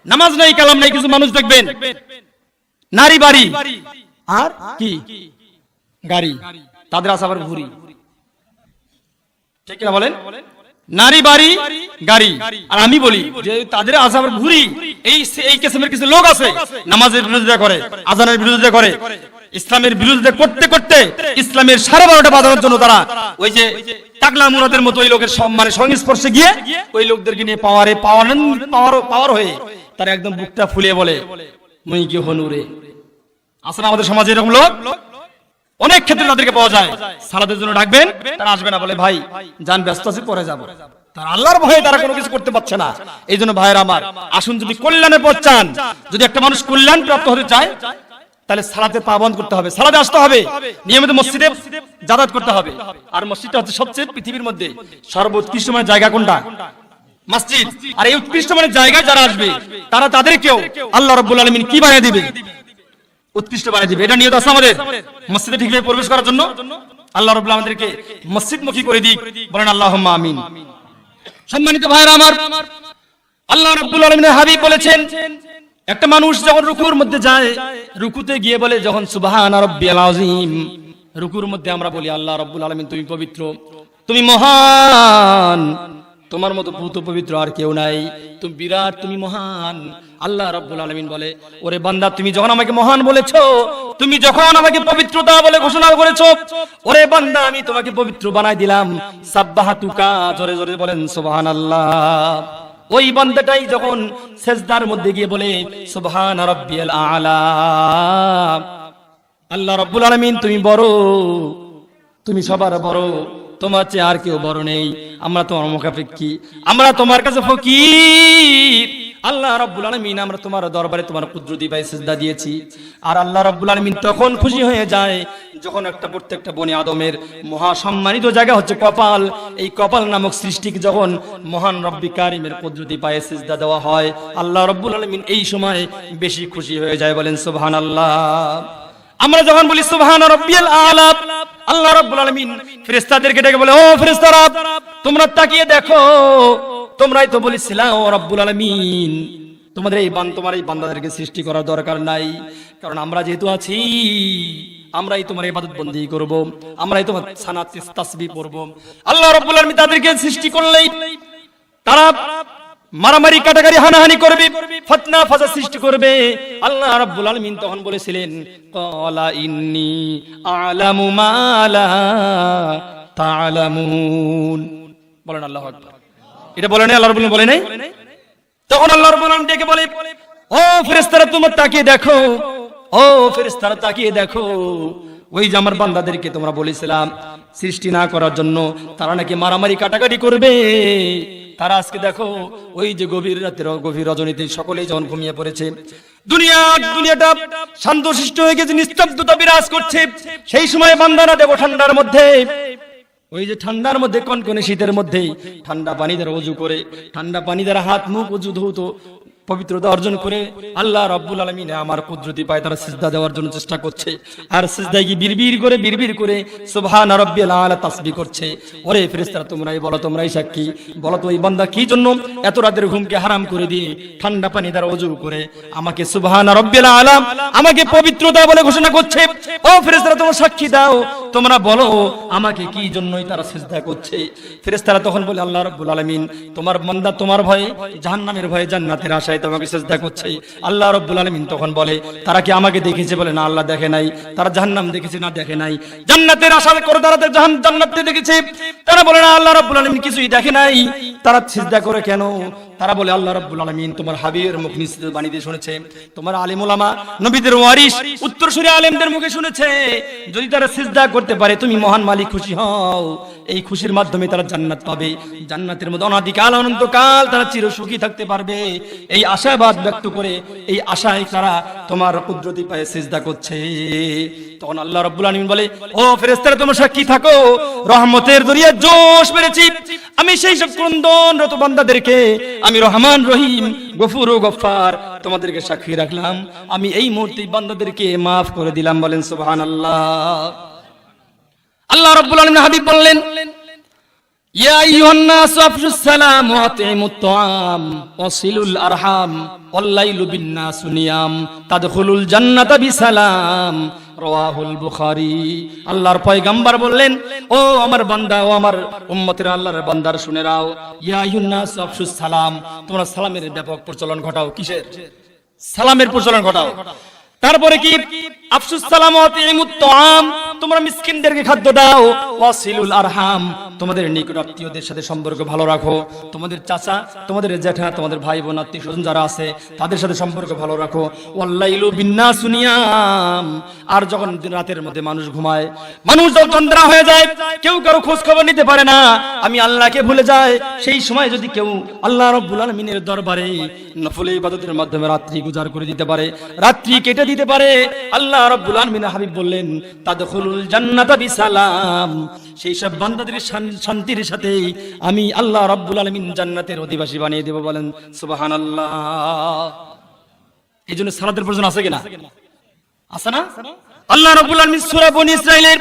নামাজ নাই, কালাম নাই, কিছু মানুষ দেখবেন নারী বাড়ি আর কি গাড়ি, তাদের আছে আবার ভুঁড়ি। ঠিক কিনা বলেন? নারী বাড়ি গাড়ি, আর আমি বলি যে তাদের আছে আবার ভুঁড়ি। এই কিসমের কিছু লোক আছে নামাজের বিরোধিতা করে, আজানের বিরোধিতা করে, ইসলামের বিরোধিতা করতে করতে ইসলামের 12:30 বাজানোর জন্য তারা ওই যে টাকলা মুরাদের মতো ওই লোকের সম্মানে সংস্পর্শে গিয়ে ওই লোকদেরকে নিয়ে পাওয়ার হয়ে তারা একদম বুকটা ফুলিয়ে বলে মুই কি হনুরে। আসলে আমাদের সমাজে এরকম লোক অনেক ক্ষেত্রে তাদেরকে পাওয়া যায়। সালাতের জন্য ডাকবেন, তারা আসবে না, বলে ভাই যান, ব্যস্ত আছি, পরে যাবো। তার আল্লাহর ভয়ে তারা কোনো কিছু করতে পারছে না। এই জন্য ভাইয়েরা আমার, আসুন যদি কল্যাণের পথ চান, যদি একটা মানুষ কল্যাণ প্রাপ্ত হতে চায়, তাহলে সালাতে পাবন্দ করতে হবে, সালাতে আসতে হবে, নিয়মিত মসজিদে যাতায়াত করতে হবে। আর মসজিদটা হচ্ছে সবচেয়ে পৃথিবীর মধ্যে সর্বোৎকৃষ্ট মানের জায়গা কোনটা? মসজিদ। আর এই উৎকৃষ্ট মানের জায়গায় যারা আসবে তারা তাদেরকেও আল্লাহ রাব্বুল আলামিন কি বানিয়ে দিবে? উৎকৃষ্ট বানিয়ে দিবে। এটা নিয়ত আছে আমাদের মসজিদে ঠিকভাবে প্রবেশ করার জন্য। আল্লাহ রাব্বুল আলামিন আমাদেরকে মসজিদমুখী করে দিক, বলেন আল্লাহুম্মা আমিন। সম্মানিত ভাইরা আমার, আল্লাহ রাব্বুল আলামিনের হাবিব বলেছেন, একটা মানুষ যখন রুকুর মধ্যে যায়, রুকুতে গিয়ে বলে যখন সুবহান রাব্বিয়াল আযীম, রুকুর মধ্যে আমরা বলি আল্লাহ রাব্বুল আলামিন তুমি পবিত্র, তুমি মহান, তোমার মতো পুত পবিত্র আর কেউ নাই, তুমি বিরাট, তুমি মহান। আল্লাহ রাব্বুল আলামিন বলে, ওরে বান্দা, তুমি যখন আমাকে মহান বলেছো, তুমি যখন আমাকে পবিত্রতা বলে ঘোষণা করেছো, ওরে বান্দা আমি তোমাকে পবিত্র বানাই দিলাম। সাব্বাহাতুকা, জোরে জোরে বলেন সুবহানাল্লাহ। ওই বান্দাটাই যখন সেজদার মধ্যে গিয়ে বলে সুবহান রাব্বিয়াল আলা, আল্লাহ রাব্বুল আলামিন তুমি বড়, তুমি সবার বড়, তোমার চেয়ে আর কেউ বড় নেই, আমরা তোমার মুখাপেক্ষী, আমরা তোমার কাছে ফকির। আল্লাহ রাব্বুল আলামিন আমরা তোমার দরবারে তোমার কুদরতি পায়ে সিজদা দিয়েছি। আর আল্লাহ রাব্বুল আলামিন তখন খুশি হয়ে যায় যখন প্রত্যেকটা বনি আদমের মহা সম্মানিত জায়গা হচ্ছে কপাল, এই কপাল নামক সৃষ্টিকে যখন মহান রব্বি কারিমের কুদরতি পায়ে সিজদা দেওয়া হয়, আল্লাহ রাব্বুল আলামিন এই সময় বেশি খুশি হয়ে যায়, বলেন সুবহানাল্লাহ। আমরা যখন বলি সুবহান রাব্বিয়াল আলা, আল্লাহ রাব্বুল আলামিন ফেরেশতাদেরকে ডেকে বলে, ও ফেরেশতারা তোমরা তাকিয়ে দেখো, তোমরাই তো বলেছিলা ও রব্বুল আলামিন তোমার এই বান্দাদেরকে সৃষ্টি করার দরকার নাই, কারণ আমরা যেহেতু আছি, আমরাই তোমার ইবাদত বন্দেগী করব, আমরাই তোমার সানাত তাসবিহ পড়ব। আল্লাহ রাব্বুল আলামিন তাদেরকে সৃষ্টি করলেই তারা মারামারি কাটাকারি হানাহানি করবে, ফিতনা ফাসাদ সৃষ্টি করবে। আল্লাহ রাব্বুল আলামিন তখন বলেছিলেন, ক্বালা ইন্নী আ'লামু মা লা তা'লামুন, বলেন আল্লাহু আকবার। এটা বলে নাই, আল্লাহ রাব্বুল আলামিন বলে নাই। তখন আল্লাহ রাব্বুল আলামিন ডেকে বলে, ও ফেরেশতারা তোমরা তাকিয়ে দেখো, ও ফেরেশতারা তাকিয়ে দেখো, ওই যে আমার বান্দাদেরকে তোমরা বলেছিলাম সৃষ্টি না করার জন্য, তারা নাকি মারামারি কাটাকাটি করবে, তারা আজকে দেখো ওই যে গভীর রাতের গভীর রজনীতে সকলেই যখন ঘুমিয়ে পড়েছে, দুনিয়াটা শান্তশিষ্ট হয়ে গেছে, নিস্তব্ধতা বিরাজ করছে, সেই সময় বান্দারা দেখো ঠান্ডার মধ্যে, ওই যে ঠান্ডার মধ্যে কনকনে শীতের মধ্যে ঠান্ডা পানি দ্বারা ওযু করে, ঠান্ডা পানি দ্বারা হাত মুখ ওযু ধৌত পবিত্রতা অর্জন করে আল্লাহ রাব্বুল আলামিন আমার কুদরতি পায়ে তারা সিজদা দেওয়ার জন্য চেষ্টা করছে। আর সিজদায় গিয়ে বিড়বিড় করে সুবহান রাব্বিয়াল আলা তাসবিহ করছে। ওরে ফেরেশতারা তোমরাই বলো, তোমরাই সাক্ষী, বলো তো এই বান্দা কি জন্য এত রাতের ঘুমকে হারাম করে দিয়ে ঠান্ডা পানি দ্বারা ওযু করে আমাকে সুবহান রাব্বিয়াল আলা, আমাকে পবিত্রতা বলে ঘোষণা করছে। ও ফেরেশতারা তোমরা সাক্ষী দাও, তোমরা বলো আমাকে কি জন্যই তারা সিজদা করছে। ফেরেশতারা তখন বলে, আল্লাহ রাব্বুল আলামিন তোমার বান্দা তোমার ভয়ে, জাহান্নামের ভয়ে, জান্নাতের আশায় তোমাকে সিজদা করছে। আল্লাহ রাব্বুল আলামিন তখন বলে, তারা কি আমাকে দেখেছে? বলে না, আল্লাহ দেখে নাই। তারা জাহান্নাম দেখেছে? না, দেখে নাই। জান্নাতের আশা করে তারা জান্নাতকে দেখেছে? তারা বলে না, আল্লাহ রাব্বুল আলামিন কিছুই দেখে নাই। তারা সিজদা করে কেন? তারা বলে, আল্লাহ রাব্বুল আলামিন তোমার হাবিবের মুখ নিঃসৃত বাণী দিয়ে শুনেছে, তোমার আলিম উলামা নবীদের ওয়ারিস উত্তরসূরি আলেমদের মুখে শুনেছে, যদি তারা সিজদা করতে পারে তুমি মহান মালিক খুশি হও, এই খুশির মাধ্যমে তারা জান্নাত পাবে, জান্নাতের মধ্যে অনাদিকাল অনন্তকাল তারা চিরসুখী থাকতে পারবে। এই আশাবাদ ব্যক্ত করে, এই আশায় তারা তোমার কুদরতি পায়ে সিজদা করছে। তখন আল্লাহ রাব্বুল আলামিন বলে, ও ফেরেশতারা তোমরা সাক্ষী থাকো, রহমতের দরিয়া জোশ মেরেছি আমি সেই সব ক্রন্দনরত বান্দাদেরকে, আমি রহমান রহিম গফুর ও গফফার তোমাদেরকে সাক্ষী রাখলাম, আমি এই মুহূর্তে বান্দাদেরকে মাফ করে দিলাম, বলেন সুবহানাল্লাহ। আল্লাহ রাব্বুল আলামিন হাবিব বললেন, ইয়া আইয়ুহান নাস আফশুস সালাম ওয়া আতিমুত তাআম ওয়াসিলুল আরহাম ওয়াল্লাইলু বিন নাস নিয়াম তাদখুলুল জান্নাতা বিসালাম রাওয়াহুল বুখারী। আল্লাহর পয়গম্বর বললেন, ও আমার বান্দা, ও আমার উম্মতেরা, আল্লাহর বান্দার শুনে নাও, ইয়া আইয়ুহান নাস আফশুস সালাম, তোমরা সালামের ব্যাপক প্রচলন ঘটাও। কিসের? সালামের প্রচলন ঘটাও। তারপরে কি? আফশুস সালাম ওয়া আতিমুত তাআম, তোমরা মিসকিনদেরকে খাদ্য দাও। ওয়াসিলুল আরহাম, তোমাদের নিকট আত্মীয়দের সাথে সম্পর্ক ভালো রাখো। তোমাদের চাচা, তোমাদের জ্যাঠা, তোমাদের ভাই বোন, আত্মীয় স্বজন যারা আছে তাদের সাথে সম্পর্ক ভালো রাখো। ওয়াল্লাইলু বিন্নাসু নিয়াম, আর যখন রাতের মধ্যে মানুষ ঘুমায়, মানুষ যখন তন্দ্রা হয়ে যায়, কেউ কারো খোঁজ খবর নিতে পারে না, আমি আল্লাহকে ভুলে যায়, সেই সময় যদি কেউ আল্লাহ রাব্বুল আলামিনের দরবারে নফল ইবাদতের মাধ্যমে রাত্রি গুজার করে দিতে পারে, রাত্রি কেটে দিতে পারে, আল্লাহ রাব্বুল আলামিন হাবিব বললেন তাদখুলুল জান্নাতা বিসালাম, সেই সব বান্দাদের শান্তির সাথে আমি আল্লাহ রাব্বুল আলামিন জান্নাতের অধিবাসী বানিয়ে দেব। বলেন সুবহানাল্লাহ। এই জন্য সালাতের প্রয়োজন আছে কিনা? আছে না? আল্লাহ রাব্বুল আলামিন সূরা বনী ইসরাঈলের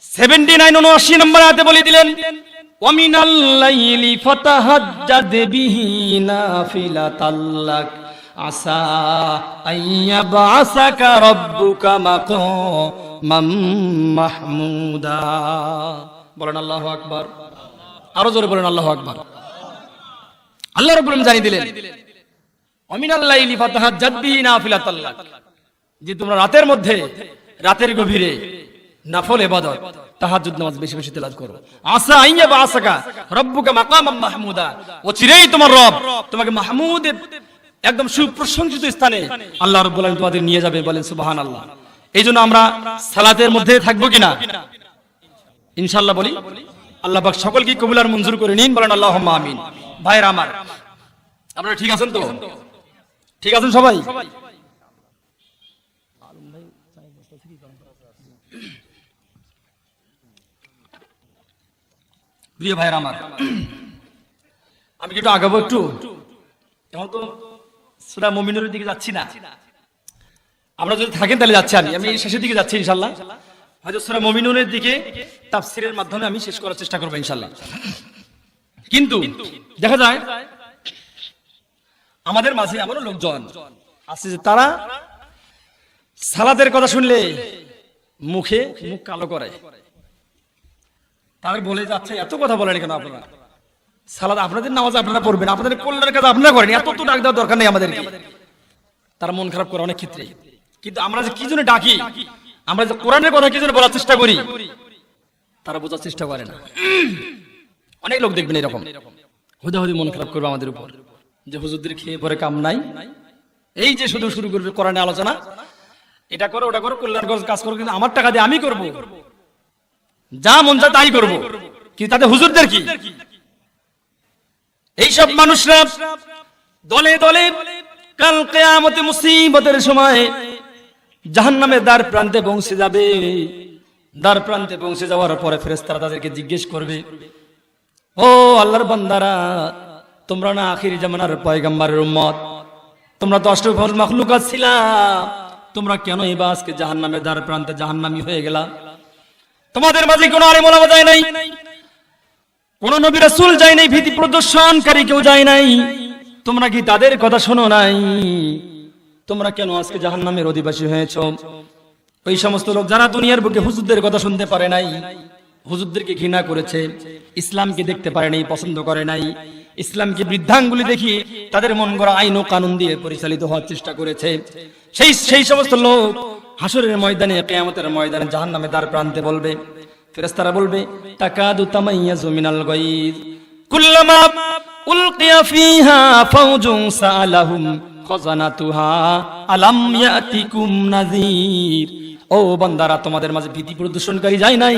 79-79 নম্বর আয়াতে বলে দিলেন, ওয়া মিনাল লাইলি ফাতাহাজ্জাদ বিহি নাফিলাতাল্লাক আসা আইয়াবাসাকা রাব্বুকা মাকামাম মাহমুদা। বলেন আল্লাহু আকবার। আরো জোরে বলেন আল্লাহু আকবার। আল্লাহ রাব্বুল আলামিন জানিয়ে দিলেন, ওয়া মিনাল লাইলি ফাতাহাজ্জাদ বিহি নাফিলাতাল্লাক, যে তোমরা রাতের মধ্যে, রাতের গভীরে নফল ইবাদত, তাহাজ্জুদ নামাজ বেশি বেশি তেলাওয়াত করো। আসা আইয়াবাসাকা রাব্বুকা মাকামাম মাহমুদা, ও চিরেই তোমার রব তোমাকে মাহমুদ, একদম সুপ্রশংসিত স্থানে আল্লাহ রাব্বুল আলামিন তোমাদের নিয়ে যাবে। বলেন সুবহানাল্লাহ। এইজন্য আমরা সালাতের মধ্যে থাকবো কিনা? ইনশাআল্লাহ বলি। আল্লাহ পাক সকলকে কবুল আর মঞ্জুর করে নিন। বলেন আল্লাহুম্মা আমিন। ভাইরা আমার, আপনারা ঠিক আছেন তো? ঠিক আছেন সবাই? প্রিয় ভাইরা আমার, আমি কি একটু আগাবো? একটু এখন তো সূরা মুমিনুরের দিকে যাচ্ছি না, আমরা যদি থাকেন তাহলে যাচ্ছি। আমি শেষের দিকে যাচ্ছি ইনশাআল্লাহ। হয়তো সূরা মুমিনুরের দিকে তাফসীরের মাধ্যমে আমি শেষ করার চেষ্টা করব ইনশাআল্লাহ। কিন্তু দেখা যায় আমাদের মাঝে এমনও লোকজন আছে যে তারা সালাতের কথা শুনলে মুখ কালো করে। তাদের বলে যাচ্ছে, এত কথা বলেন কেন আপনারা? সালাত আপনাদের নামাজ আপনারা পড়বেন, আপনাদের কল্যাণের কাজ আপনারা করেন, এত তো ডাক দেওয়ার দরকার নেই আমাদেরকে। তারা মন খারাপ করে অনেক ক্ষেত্রে। কিন্তু আমরা যে কি জন্য ডাকি, আমরা যে কোরআনের কথা কি জন্য বলার চেষ্টা করি, তারা বোঝার চেষ্টা করে না। অনেক লোক দেখবেন এরকম হুদাহুদি মন খারাপ করবে আমাদের উপর, যে হুজুরদের খেয়ে পরে কাম নাই, এই যে শুধু শুরু করবে কোরআনের আলোচনা, এটা করো ওটা করো, কল্যাণ কাজ করো, কিন্তু আমার টাকা দিয়ে আমি করব, যা মন চায় তাই করব, কিন্তু তাতে হুজুরদের কি? এইসব মানুষরা দলে দলে কাল কিয়ামতে মুসিবতের সময় জাহান্নামের দ্বার প্রান্তে পৌঁছে যাবে। দ্বার প্রান্তে পৌঁছে যাওয়ার পরে ফেরেশতারা তাদেরকে জিজ্ঞেস করবে, ও আল্লাহর বান্দারা, তোমরা না আখির জামানার পয়গম্বরের উম্মত, তোমরা তো আশরাফুল মাখলুকাত ছিলা, তোমরা কেন এবার আজকে জাহান্নামের দ্বার প্রান্তে জাহান্নামী হয়ে গেলা? তোমাদের মাঝে কোনো আলেম ওলামা যায় নাই, কোন নবী রাসূল যায় নাই, ভীতি প্রদর্শনকারী কেউ যায় নাই, তোমরা কি তাদের কথা শোনো নাই? তোমরা কেন আজকে জাহান্নামের অধিবাসী হয়েছো? ওই সমস্ত লোক যারা দুনিয়ার বুকে হুজুরদের কথা শুনতে পারে নাই, হুজুরদেরকে ঘৃণা করেছে, ইসলামকে দেখতে পারে নাই, পছন্দ করে নাই, ইসলামকে বৃদ্ধাঙ্গুলি দেখি তাদের মন গড়া আইন ও কানুন দিয়ে পরিচালিত হওয়ার চেষ্টা করেছে, সেই সমস্ত লোক হাসরের ময়দানে, কিয়ামতের ময়দানে জাহান্নামের দ্বার প্রান্তে বলবে, ফেরেশতারা বলবে, তাকাদু তামাইয়াজু মিনাল গায়জ কুল্লামা উলকিয়া ফিহা ফাওজুন সালাহুম খাজানাতুহা আলাম ইয়াতিকুম নাযীর। ও বান্দারা, তোমাদের মাঝে ভীতি প্রদর্শনকারী যায় নাই,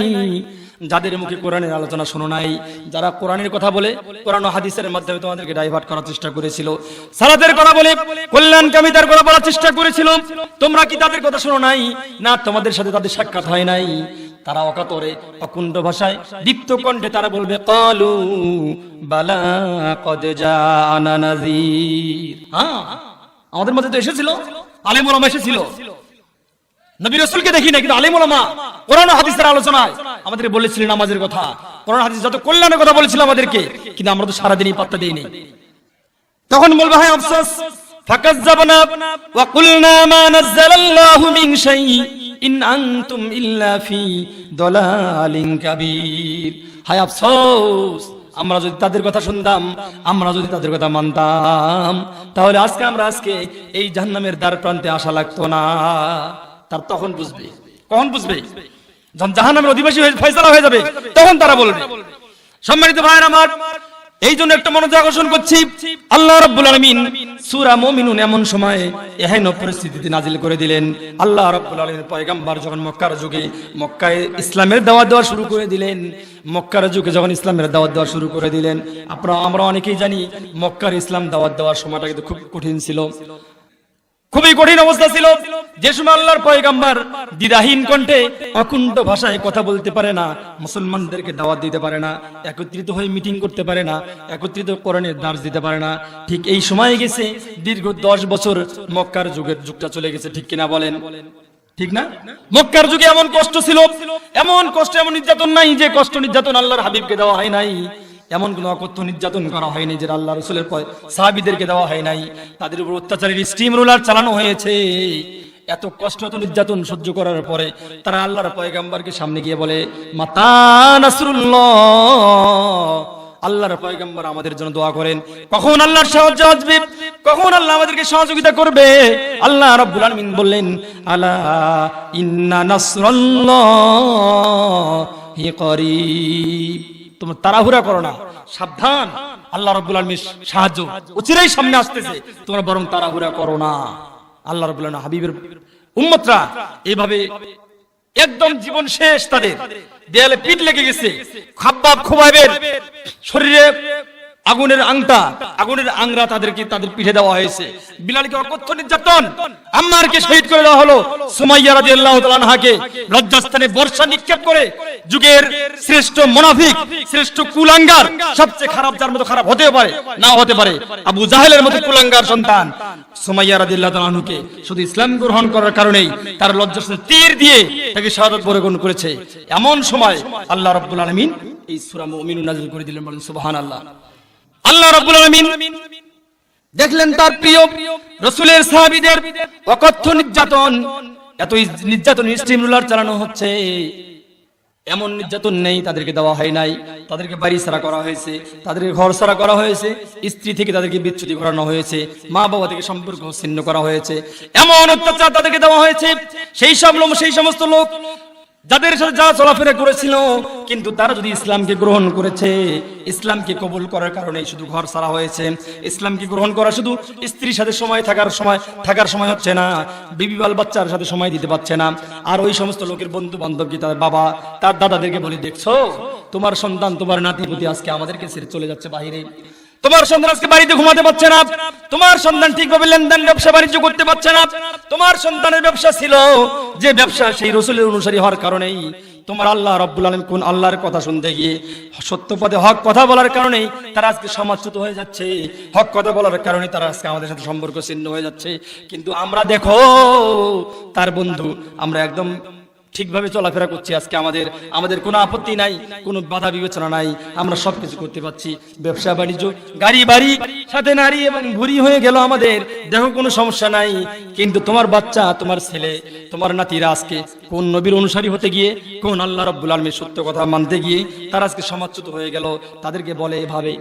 যাদের মুখে কোরআনের আলোচনা শোনো নাই, যারা কোরআনের কথা বলে কোরআন ও হাদিসের মাধ্যমে তোমাদেরকে ডাইভার্ট করার চেষ্টা করেছিল, সালাতের কথা বলে কল্যাণকামিতার কথা বলার চেষ্টা করেছিল, তোমরা কি তাদের কথা শোনো নাই? না, তোমাদের সাথে তাদের সাক্ষাৎ হয় নাই। তারা অকাতরে অকুণ্ঠ ভাষায় দীপ্ত কণ্ঠে তারা বলবে, ক্বালু বালা ক্বাদ জাআনা নাযীর। হ্যাঁ, আমাদের মধ্যে তো এসেছিল, আলেম ওলামা এসেছিল, নবী রাসূলকে দেখি না, কিন্তু আলেম ওলামা কোরআন ও হাদিসের আলোচনায় আমাদের বলেছিলেন নামাজের কথা, কোরআন হাদিস যত কল্যাণের কথা বলেছিল আমাদেরকে, কিন্তু আমরা তো সারাদিনই পাত্তা দিইনি। তখন বলবো হায় আফসোস, ফাকাজ্জাবনা ওয়া কুলনা মা নাযালাল্লাহু মিন শাই ইন আনতুম ইল্লা ফি দালালিন কাবীর। হায় আফসোস, আমরা যদি তাদের কথা শুনতাম, আমরা যদি তাদের কথা মানতাম, তাহলে আজকে এই জাহান্নামের দ্বার প্রান্তে আসা লাগতো না। তার তখন বুঝবে, কখন বুঝবে? যখন জাহান্নামের অধিবাসী হয়ে ফয়সালা হয়ে যাবে, তখন তারা বলবে। সম্মানিত ভাইরা আমার, এই জন্য একটা মনোযোগ আকর্ষণ করছি, আল্লাহ রাব্বুল আলামিন সূরা মুমিনুন এমন সময়ে এহেন পরিস্থিতিতে নাজিল করে দিলেন। আল্লাহ রাব্বুল আলামিন পয়গম্বর যখন মক্কার যুগে মক্কায় ইসলামের দাওয়াত দেওয়া শুরু করে দিলেন, মক্কার যুগে যখন ইসলামের দাওয়াত দেওয়া শুরু করে দিলেন, আমরা অনেকেই জানি মক্কার ইসলাম দাওয়াত দেওয়ার সময়টা কিন্তু খুব কঠিন ছিল, খুবই কঠিন অবস্থা ছিল। যে সময় আল্লাহর পয়গম্বর দ্বিধাহীন কণ্ঠে অকুণ্ঠ ভাষায় কথা বলতে পারে না, মুসলমানদেরকে দাওয়াত দিতে পারে না, একত্রিত হয়ে মিটিং করতে পারে না, একত্রিত কোরআনের দার্স দিতে পারে না, ঠিক এই সময় গেছে দীর্ঘ 10 বছর মক্কার যুগটা চলে গেছে। ঠিক কিনা বলেন? ঠিক না? মক্কার যুগে এমন কষ্ট ছিল, এমন কষ্ট, এমন নির্যাতন নাই যে কষ্ট নির্যাতন আল্লাহর হাবিবকে দেওয়া হয় নাই। এমন কোন অকথ্য নির্যাতন করা হয়নি যেটা আল্লাহ রাসূলের সাহাবীদেরকে দেওয়া হয় নাই। তাদের উপর অত্যাচারের স্টিম রোলার চালানো হয়েছে। এত কষ্ট, এত নির্যাতন সহ্য করার পরে তারা আল্লাহর পয়গম্বরকে সামনে গিয়ে বলে, মাতা নাসরুল্লাহ, আল্লাহর পয়গম্বর আমাদের জন্য দোয়া করেন, কখন আল্লাহর সাহায্য আসবে, কখন আল্লাহ আমাদেরকে সহযোগিতা করবে। আল্লাহ রাব্বুল আলামিন বললেন, আলা ইন্না নাসরাল্লাহি করিব, তোমরা তাড়াহুড়া করো না, সাবধান, আল্লাহ রাব্বুল আলামিনের সাহায্য অচিরেই সামনে আসতেছে, তোমরা বরং তাড়াহুড়া করো না। আল্লাহ রাব্বুল আলামিন হাবিবের উম্মতরা এইভাবে একদম জীবন শেষ, তাদের দেয়ালে পিঠ লেগে গেছে। খাব্বাব খুবাইবের শরীরে আগুনের আংরা তাদের পিঠে দেওয়া হয়েছে। বিলালকে অকথ্য নির্যাতন, আম্মারকে শহীদ করে দেওয়া হলো। সুমাইয়া রাদিয়াল্লাহু তাআলা আনহাকে লজ্জাস্থানে বর্ষা নিক্ষেপ করে যুগের শ্রেষ্ঠ মুনাফিক, শ্রেষ্ঠ কুলাঙ্গার, সবচেয়ে খারাপ, যার মতো খারাপ হতে পারে না হতে পারে, আবু জাহেলের মতো কুলাঙ্গার সন্তান সুমাইয়া রাদিয়াল্লাহু তাআলা আনহুকে শুধু ইসলাম গ্রহণ করার কারণেই তার লজ্জাস্থানে তীর দিয়ে তাকে শাহাদাত বরণ করেছে। এমন সময় আল্লাহ রাব্বুল আলামিন এই সূরা মুমিনুন নাযিল করে দিলেন। বলেন সুবহানাল্লাহ। আল্লাহ রাব্বুল আলামিন দেখলেন তার প্রিয় রাসূলের সাহাবীদের অকথ্য নির্যাতন, এত নির্যাতন স্টিম রোলার চালানো হচ্ছে। এমন নির্যাতন নেই তাদেরকে দেওয়া হয় নাই, তাদেরকে বাড়ি ছাড়া করা হয়েছে, তাদেরকে ঘর ছাড়া করা হয়েছে, স্ত্রী থেকে তাদেরকে বিচ্যুতি করানো হয়েছে, মা বাবা থেকে সম্পর্ক ছিন্ন করা হয়েছে। এমন অত্যাচার তাদেরকে দেওয়া হয়েছে। সেই সমস্ত লোক যাদের সাথে যারা চলাফেরা করেছিল, কিন্তু তারা যদি ইসলামকে গ্রহণ করেছে, ইসলামকে কবুল করার কারণে শুধু ঘর ছাড়া হয়েছে। ইসলামকে গ্রহণ করা শুধু স্ত্রীর সাথে থাকার সময় হচ্ছে না, বিবি বাল বাচ্চার সাথে সময় দিতে পারছে না। আর ওই সমস্ত লোকের বন্ধু বান্ধবকে, তার বাবা তার দাদাদেরকে বলে, দেখছো তোমার সন্তান, তোমার নাতিপুতি আজকে আমাদেরকে ছেড়ে চলে যাচ্ছে বাইরে, তোমার সন্তান আজকে বাড়িতে ঘুমাতে পারছে না, তোমার সন্তান ঠিকভাবে লেনদেন ব্যবসা বাণিজ্য করতে পারছে না। তোমার সন্তানের ব্যবসা ছিল যে ব্যবসা, সেই রাসূলের অনুসারী হওয়ার কারণেই তোমার আল্লাহ রাব্বুল আলামিন কোন আল্লাহর কথা শুনতে গিয়ে সত্য পথে হক কথা বলার কারণেই তারা আজকে সমাজচ্যুত হয়ে যাচ্ছে, হক কথা বলার কারণে তারা আজকে আমাদের সাথে সম্পর্ক ছিন্ন হয়ে যাচ্ছে। কিন্তু আমরা দেখো তার বন্ধু, আমরা একদম ঠিকভাবে চলাফেরা করছি। আজকে আমাদের কোনো আপত্তি নাই, কোনো বাধা বিবেচনা নাই, আমরা সবকিছু করতে পারছি, ব্যবসা বাণিজ্য, গাড়ি বাড়ি, সাথে নারী এবং ভুরি হয়ে গেল আমাদের, দেখো কোনো সমস্যা নাই। কিন্তু তোমার বাচ্চা, তোমার ছেলে, তোমার নাতিরা আজকে কোন নবীর অনুসারী হতে গিয়ে, কোন আল্লাহ রাব্বুল আলামিনের সত্য কথা মানতে গিয়ে তারা আজকে সমাজচ্যুত হয়ে গেল। তাদেরকে বলে এভাবে,